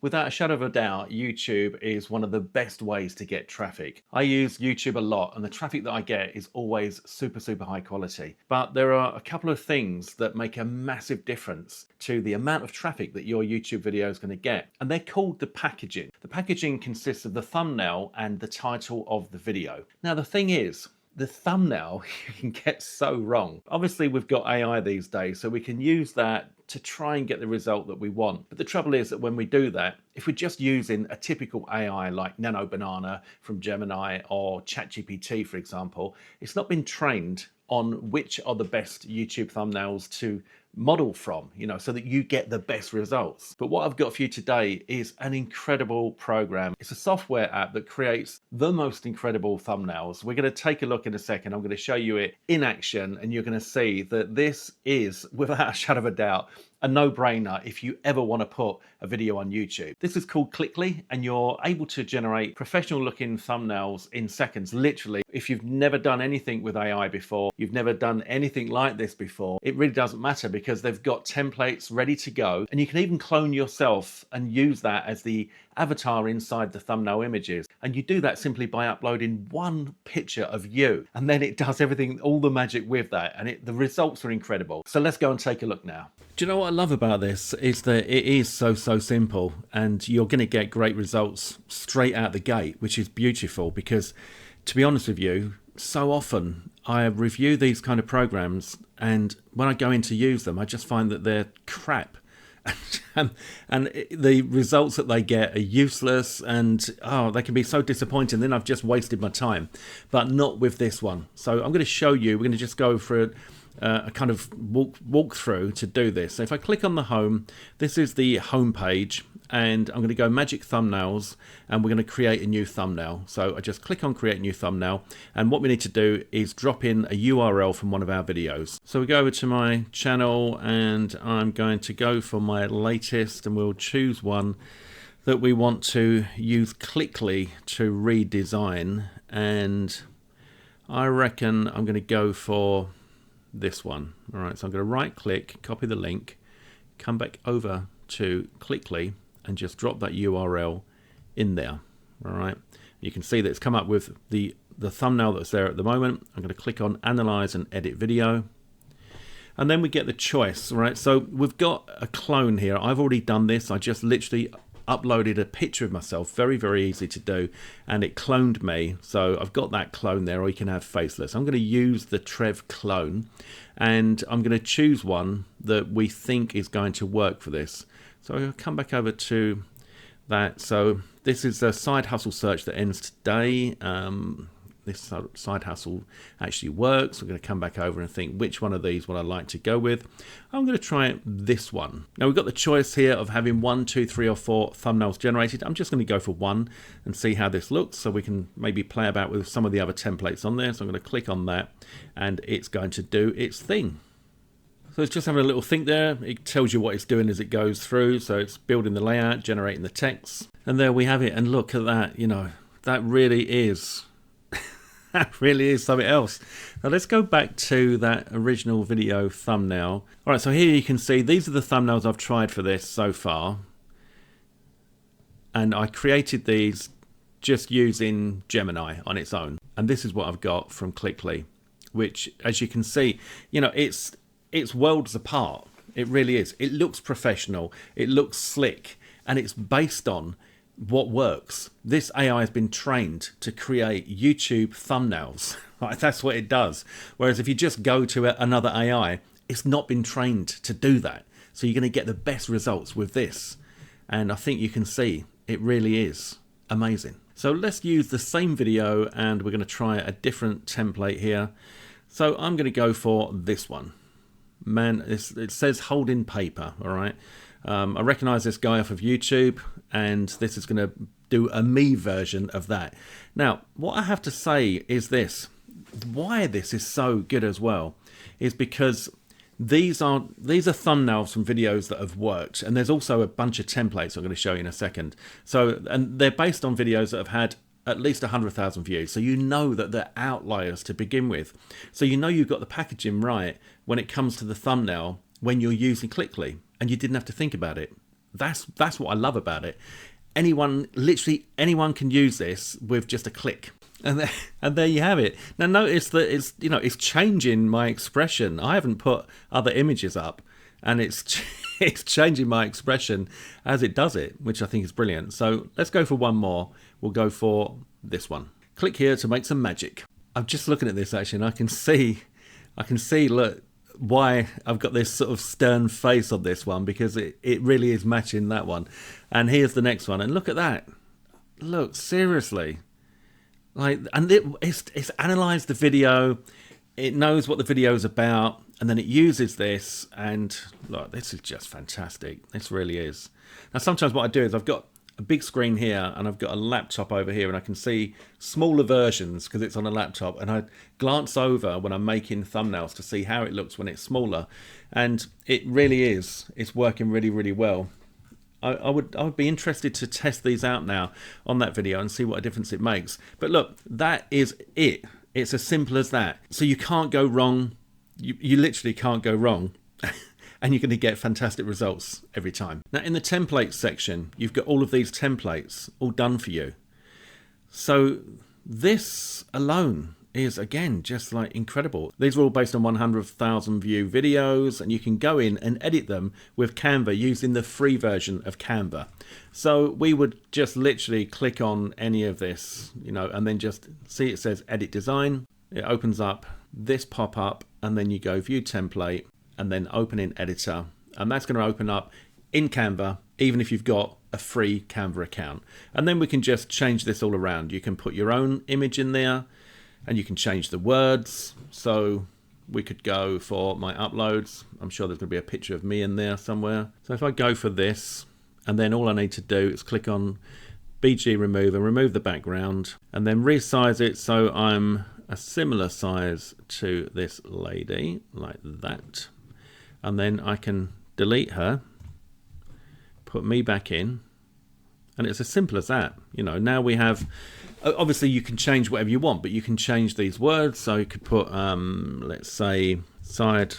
Without a shadow of a doubt, YouTube is one of the best ways to get traffic. I use YouTube a lot and the traffic that I get is always super high quality. But there are a couple of things that make a massive difference to the amount of traffic that your YouTube video is going to get. And they're called the packaging. The packaging consists of the thumbnail and the title of the video. Now the thing is, the thumbnail you can get so wrong. Obviously we've got AI these days, so we can use that to try and get the result that we want. But the trouble is that when we do that, if we're just using a typical AI like Nano Banana from Gemini or ChatGPT, for example, it's not been trained on which are the best YouTube thumbnails to model from, so that you get the best results. But what I've got for you today is an incredible program. It's a software app that creates the most incredible thumbnails. We're going to take a look in a second. I'm going to show you it in action, and you're going to see that this is, without a shadow of a doubt, a no-brainer if you ever want to put a video on YouTube. This is called Clickly, and you're able to generate professional looking thumbnails in seconds, literally. If you've never done anything with AI before, you've never done anything like this before, it really doesn't matter because they've got templates ready to go, and you can even clone yourself and use that as the avatar inside the thumbnail images. And you do that simply by uploading one picture of you, and then it does everything, all the magic with that, and the results are incredible. So let's go and take a look now. Do you know what I love about this is that it is so simple, and you're going to get great results straight out the gate, which is beautiful because, to be honest with you, so often I review these kind of programs, and when I go in to use them, I just find that they're crap. and the results that they get are useless, and they can be so disappointing. Then I've just wasted my time, but not with this one. So I'm going to show you, we're going to just go for a kind of walk through to do this. So if I click on the home, this is the home page, and I'm going to go magic thumbnails, and we're going to create a new thumbnail. So I just click on create new thumbnail, and what we need to do is drop in a URL from one of our videos. So we go over to my channel, and I'm going to go for my latest, and we'll choose one that we want to use Clickly to redesign, and I reckon I'm going to go for this one. All right, so I'm going to right click, copy the link, come back over to Clickly and just drop that URL in there. All right, you can see that it's come up with the thumbnail that's there at the moment. I'm going to click on analyze and edit video, and then we get the choice. Right, so we've got a clone here. I've already done this. I just literally uploaded a picture of myself, very easy to do, and it cloned me. So I've got that clone there, or you can have faceless. I'm going to use the Trev clone, and I'm going to choose one that we think is going to work for this. So I'll come back over to that. So this is a side hustle search that ends today. This side hustle actually works. We're going to come back over and think which one of these would I like to go with. I'm going to try this one. Now we've got the choice here of having 1, 2, 3 or 4 thumbnails generated. I'm just going to go for one and see how this looks, so we can maybe play about with some of the other templates on there. So I'm going to click on that, and it's going to do its thing. So it's just having a little think there. It tells you what it's doing as it goes through. So it's building the layout, generating the text, and there we have it. And look at that, that really is that really is something else. Now let's go back to that original video thumbnail. All right, so here you can see these are the thumbnails I've tried for this so far, and I created these just using Gemini on its own, and this is what I've got from Clickly, which, as you can see, it's worlds apart. It really is. It looks professional, it looks slick, and it's based on what works. This AI has been trained to create YouTube thumbnails. Right, that's what it does. Whereas if you just go to another AI, it's not been trained to do that. So you're going to get the best results with this. And I think you can see it really is amazing. So let's use the same video, and we're going to try a different template here. So I'm going to go for this one. Man, it says holding paper. All right. I recognize this guy off of YouTube, and this is going to do a me version of that. Now, what I have to say is this. Why this is so good as well is because these are thumbnails from videos that have worked, and there's also a bunch of templates I'm going to show you in a second. So, and they're based on videos that have had at least 100,000 views. So you know that they're outliers to begin with. So you know you've got the packaging right when it comes to the thumbnail when you're using Clickly, and you didn't have to think about it. That's what I love about it. Anyone, literally anyone, can use this with just a click. And there you have it. Now notice that it's changing my expression. I haven't put other images up, and it's it's changing my expression as it does it, which I think is brilliant. So let's go for one more. We'll go for this one. Click here to make some magic. I'm just looking at this actually, and I can see, look, why I've got this sort of stern face on this one, because it really is matching that one. And here's the next one, and look at that. Look, seriously. Like, and it's analysed the video, it knows what the video is about, and then it uses this, and look, this is just fantastic. This really is. Now, sometimes what I do is I've got a big screen here, and I've got a laptop over here, and I can see smaller versions because it's on a laptop, and I glance over when I'm making thumbnails to see how it looks when it's smaller, and it really is. It's working really, really well. I would be interested to test these out now on that video and see what a difference it makes. But look, that is it. It's as simple as that. So you can't go wrong. You literally can't go wrong. And you're going to get fantastic results every time. Now, in the templates section, you've got all of these templates all done for you. So this alone is, again, just like incredible. These are all based on 100,000 view videos, and you can go in and edit them with Canva using the free version of Canva. So we would just literally click on any of this, and then just see it says edit design. It opens up this pop-up, and then you go view template, and then open in editor, and that's going to open up in Canva, even if you've got a free Canva account. And then we can just change this all around. You can put your own image in there, and you can change the words. So we could go for my uploads. I'm sure there's going to be a picture of me in there somewhere. So if I go for this, and then all I need to do is click on BG remove and remove the background, and then resize it so I'm a similar size to this lady, like that. And then I can delete her, put me back in, and it's as simple as that. Now we have, obviously you can change whatever you want, but you can change these words. So you could put, let's say, side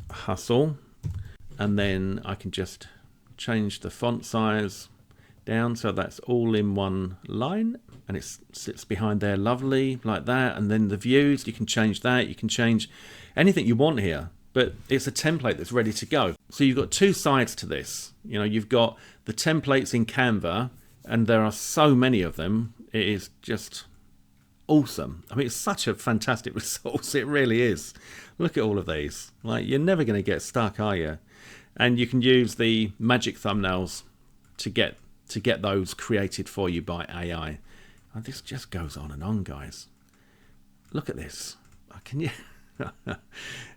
hustle, and then I can just change the font size down so that's all in one line, and it sits behind there lovely like that. And then the views, you can change that. You can change anything you want here. But it's a template that's ready to go. So you've got two sides to this. You've got the templates in Canva, and there are so many of them. It is just awesome. I mean, it's such a fantastic resource. It really is. Look at all of these. Like, you're never going to get stuck, are you? And you can use the magic thumbnails to get those created for you by AI. And this just goes on, guys. Look at this. Can you?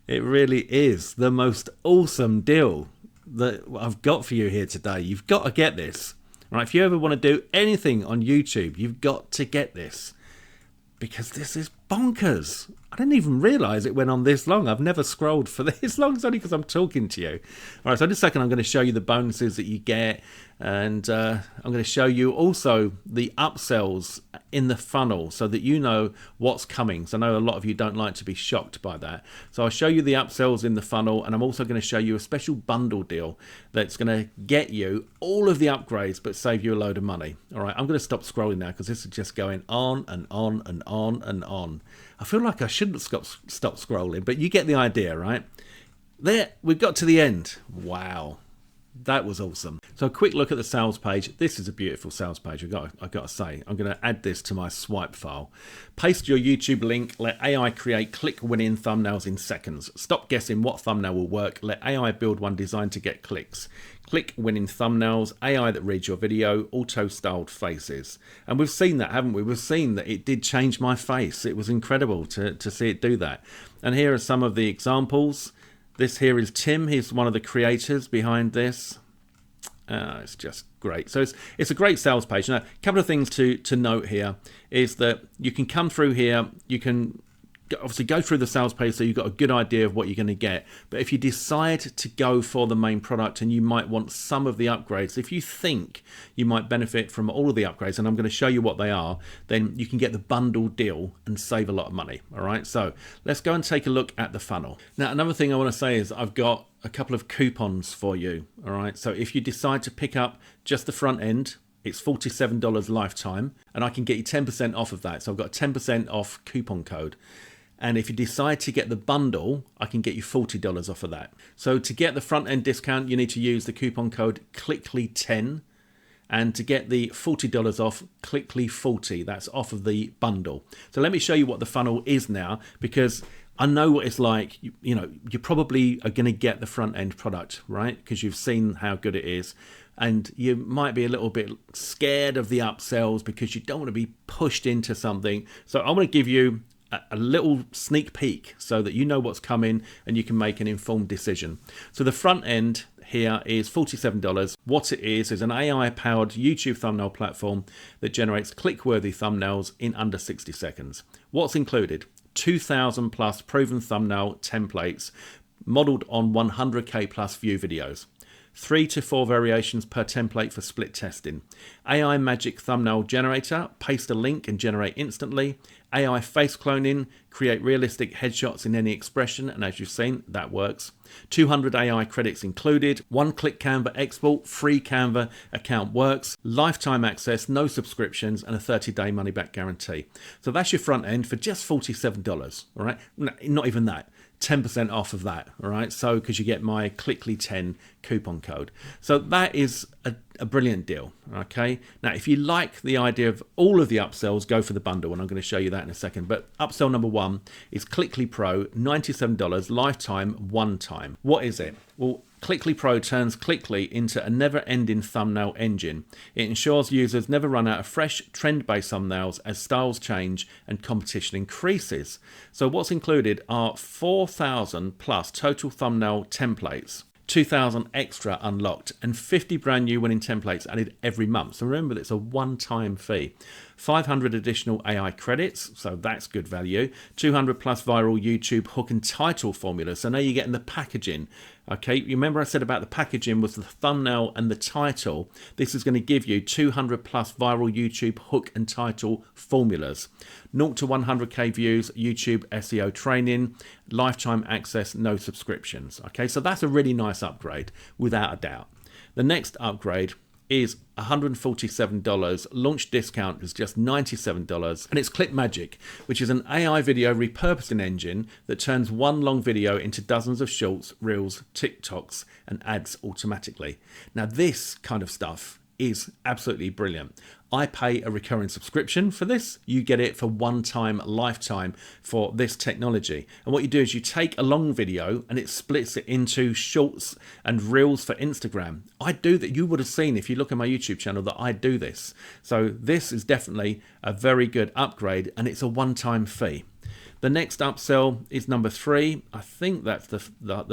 It really is the most awesome deal that I've got for you here today. You've got to get this. Right? If you ever want to do anything on YouTube, you've got to get this, because this is bonkers. I didn't even realise it went on this long. I've never scrolled for this long. It's only because I'm talking to you. All right, so in a second I'm going to show you the bonuses that you get, and I'm going to show you also the upsells in the funnel so that you know what's coming. So I know a lot of you don't like to be shocked by that. So I'll show you the upsells in the funnel, and I'm also going to show you a special bundle deal that's going to get you all of the upgrades but save you a load of money. All right, I'm going to stop scrolling now because this is just going on and on and on and on. I feel like I shouldn't stop scrolling, but you get the idea, right? There, we've got to the end. Wow, that was awesome. So a quick look at the sales page. This is a beautiful sales page, I've got to say. I'm going to add this to my swipe file. Paste your YouTube link. Let AI create click-winning thumbnails in seconds. Stop guessing what thumbnail will work. Let AI build one designed to get clicks. Click-winning thumbnails, AI that reads your video, auto-styled faces. And we've seen that, haven't we? We've seen that it did change my face. It was incredible to see it do that. And here are some of the examples. This here is Tim. He's one of the creators behind this. It's just great. So it's a great sales page. Now, a couple of things to note here is that you can come through here. You can obviously go through the sales page so you've got a good idea of what you're going to get. But if you decide to go for the main product and you might want some of the upgrades, if you think you might benefit from all of the upgrades, and I'm going to show you what they are, then you can get the bundle deal and save a lot of money. All right, so let's go and take a look at the funnel. Now, another thing I want to say is I've got a couple of coupons for you. All right. So if you decide to pick up just the front end, it's $47 lifetime, and I can get you 10% off of that. So I've got a 10% off coupon code. And if you decide to get the bundle, I can get you $40 off of that. So to get the front end discount, you need to use the coupon code CLICKLY10. And to get the $40 off, CLICKLY40. That's off of the bundle. So let me show you what the funnel is now, because I know what it's like. You know, you probably are going to get the front end product, right? Because you've seen how good it is. And you might be a little bit scared of the upsells because you don't want to be pushed into something. So I'm going to give you a little sneak peek so that you know what's coming and you can make an informed decision. So the front end here is $47. What it is an AI-powered YouTube thumbnail platform that generates click-worthy thumbnails in under 60 seconds. What's included? 2,000 plus proven thumbnail templates modeled on 100k plus view videos. 3 to 4 variations per template for split testing. AI magic thumbnail generator, paste a link and generate instantly. AI face cloning, create realistic headshots in any expression, and as you've seen, that works. 200 AI credits included. One-click Canva export, free Canva account works. Lifetime access, no subscriptions, and a 30-day money-back guarantee. So that's your front end for just $47, all right? No, not even that. 10% off of that, all right? So because you get my CLICKLY10 coupon code. So that is a brilliant deal, okay? Now, if you like the idea of all of the upsells, go for the bundle, and I'm going to show you that in a second. But upsell number one is CLICKLY Pro, $97, lifetime, one time. What is it? Well, CLICKLY Pro turns Clickly into a never-ending thumbnail engine. It ensures users never run out of fresh, trend-based thumbnails as styles change and competition increases. So what's included are 4,000 plus total thumbnail templates, 2,000 extra unlocked, and 50 brand new winning templates added every month. So remember, that it's a one-time fee. 500 additional AI credits, so that's good value. 200 plus viral YouTube hook and title formulas. So now you're getting the packaging. Okay, you remember I said about the packaging was the thumbnail and the title. This is going to give you 200 plus viral YouTube hook and title formulas. 0 to 100k views, YouTube SEO training, lifetime access, no subscriptions. Okay, so that's a really nice upgrade, without a doubt. The next upgrade is $147. Launch discount is just $97. And it's ClickMagick, which is an AI video repurposing engine that turns one long video into dozens of shorts, reels, TikToks, and ads automatically. Now, this kind of stuff is absolutely brilliant. I pay a recurring subscription for this. You get it for one time, lifetime for this technology. And what you do is you take a long video and it splits it into shorts and reels for Instagram. I do that. You would have seen if you look at my YouTube channel that I do this. So this is definitely a very good upgrade, and it's a one-time fee. The next upsell is number 3. I think that's the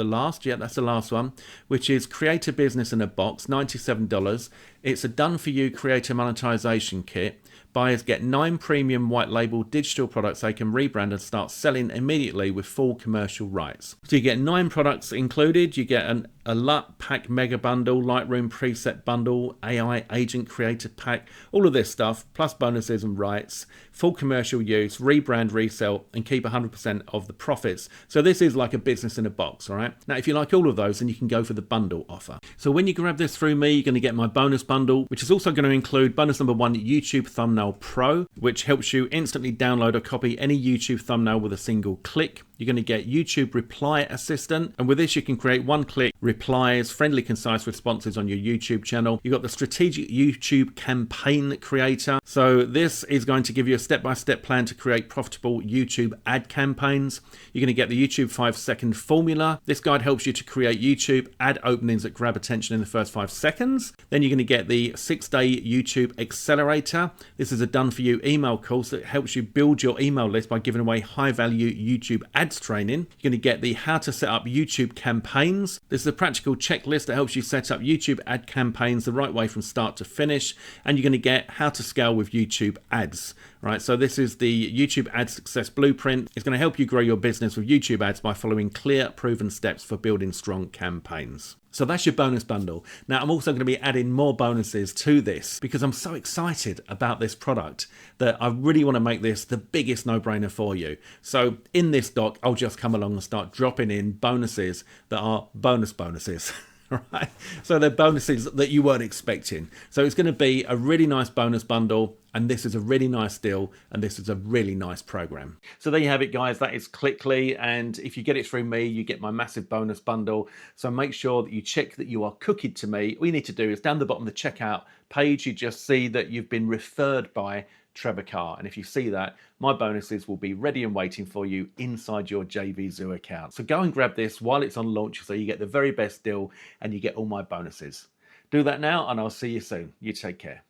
last. Yeah, that's the last one, which is Creator Business in a Box, $97. It's a done-for-you creator monetization kit. Buyers get 9 premium white label digital products they can rebrand and start selling immediately with full commercial rights. So you get 9 products included. You get a LUT pack mega bundle, Lightroom preset bundle, AI agent creator pack, all of this stuff, plus bonuses and rights, full commercial use, rebrand, resell, and keep 100% of the profits. So this is like a business in a box, all right? Now, if you like all of those, then you can go for the bundle offer. So when you grab this through me, you're going to get my bonus bundle, which is also going to include bonus number 1, YouTube Thumbnail Pro, which helps you instantly download or copy any YouTube thumbnail with a single click. You're going to get YouTube Reply Assistant, and with this you can create one-click replies, friendly, concise responses on your YouTube channel. You've got the Strategic YouTube Campaign Creator. So this is going to give you a step-by-step plan to create profitable YouTube ad campaigns. You're going to get the YouTube 5-second formula. This guide helps you to create YouTube ad openings that grab attention in the first 5 seconds. Then you're going to get the 6-day YouTube Accelerator. This is a done-for-you email course that helps you build your email list by giving away high-value YouTube ads training. You're going to get the how to set up YouTube campaigns. This is a practical checklist that helps you set up YouTube ad campaigns the right way from start to finish. And you're going to get how to scale with YouTube ads. Right, so this is the YouTube ad success blueprint. It's going to help you grow your business with YouTube ads by following clear, proven steps for building strong campaigns. So that's your bonus bundle. Now I'm also going to be adding more bonuses to this because I'm so excited about this product that I really want to make this the biggest no-brainer for you. So in this doc, I'll just come along and start dropping in bonuses that are bonuses. Right, so they're bonuses that you weren't expecting. So it's going to be a really nice bonus bundle, and this is a really nice deal, and this is a really nice program. So there you have it, guys. That is Clickly, and if you get it through me, you get my massive bonus bundle. So make sure that you check that you are cookied to me. All you need to do is down the bottom of the checkout page, you just see that you've been referred by Trevor Carr, and if you see that, my bonuses will be ready and waiting for you inside your JVZoo account. So go and grab this while it's on launch so you get the very best deal and you get all my bonuses. Do that now and I'll see you soon. You take care.